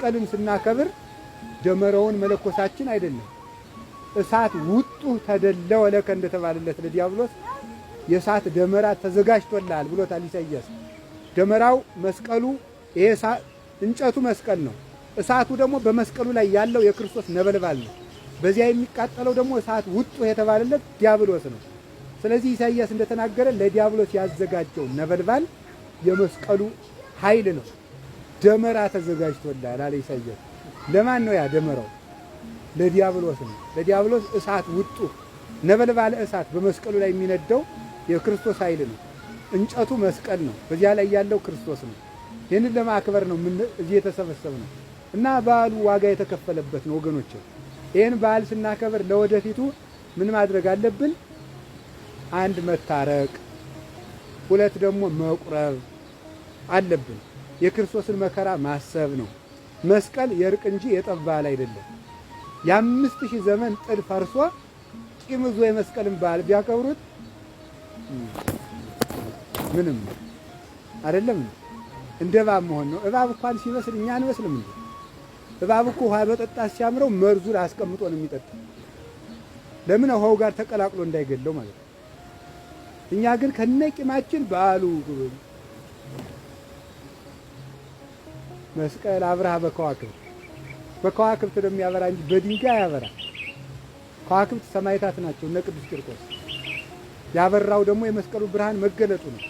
መስቀልን ስናከብር ደመራውን መለኮሳችን አይደለም። እሳት ውጡ ተደለው ለከ እንደተባለለት ለዲያብሎስ የእሳት ደመራ ተዘጋጅቶልሃል ብሎታል ኢሳይያስ። ደመራው መስቀሉ ይሄ እንጨቱ መስቀል ነው። እሳቱ ደግሞ በመስቀሉ ላይ ያለው የክርስቶስ ነበልባል ነው። በዚያ የሚቃጠለው ደግሞ እሳት ውጡ የተባለለት ዲያብሎስ ነው። ስለዚህ ኢሳይያስ እንደተናገረ ለዲያብሎስ ያዘጋጀው ነበልባል የመስቀሉ ኃይል ነው። ደመራ ተዘጋጅቶልሃል አለ ኢሳይያስ። ለማን ነው ያ ደመራው? ለዲያብሎስ ነው። ለዲያብሎስ እሳት ውጡ ነበልባል እሳት በመስቀሉ ላይ የሚነደው የክርስቶስ ኃይል ነው። እንጨቱ መስቀል ነው። በዚያ ላይ ያለው ክርስቶስ ነው። ይህንን ለማክበር ነው እዚህ የተሰበሰብነው እና በዓሉ ዋጋ የተከፈለበት ነው ወገኖች። ይህን በዓል ስናከብር ለወደፊቱ ምን ማድረግ አለብን? አንድ መታረቅ፣ ሁለት ደግሞ መቁረብ አለብን። የክርስቶስን መከራ ማሰብ ነው። መስቀል የእርቅ እንጂ የጠብ በዓል አይደለም። የ5000 ዘመን ጥል ፈርሶ ቂም ይዞ የመስቀልን በዓል ቢያከብሩት ምንም አይደለም። እንደ እባብ መሆን ነው። እባብ እንኳን ሲመስል እኛ አንመስልም እንዴ? እባብ እኮ ውሃ በጠጣት ሲያምረው መርዙን አስቀምጦ ነው የሚጠጣ። ለምን? ውሃው ጋር ተቀላቅሎ እንዳይገለው ማለት ነው። እኛ ግን ከነቂማችን በዓሉ መስቀል አብርሃ በከዋክብት ነው የሚያበራ እንጂ በድንጋይ ያበራ። ከዋክብት ሰማዕታት ናቸው እነ ቅዱስ ቂርቆስ። ያበራው ደግሞ የመስቀሉ ብርሃን መገለጡ ነው።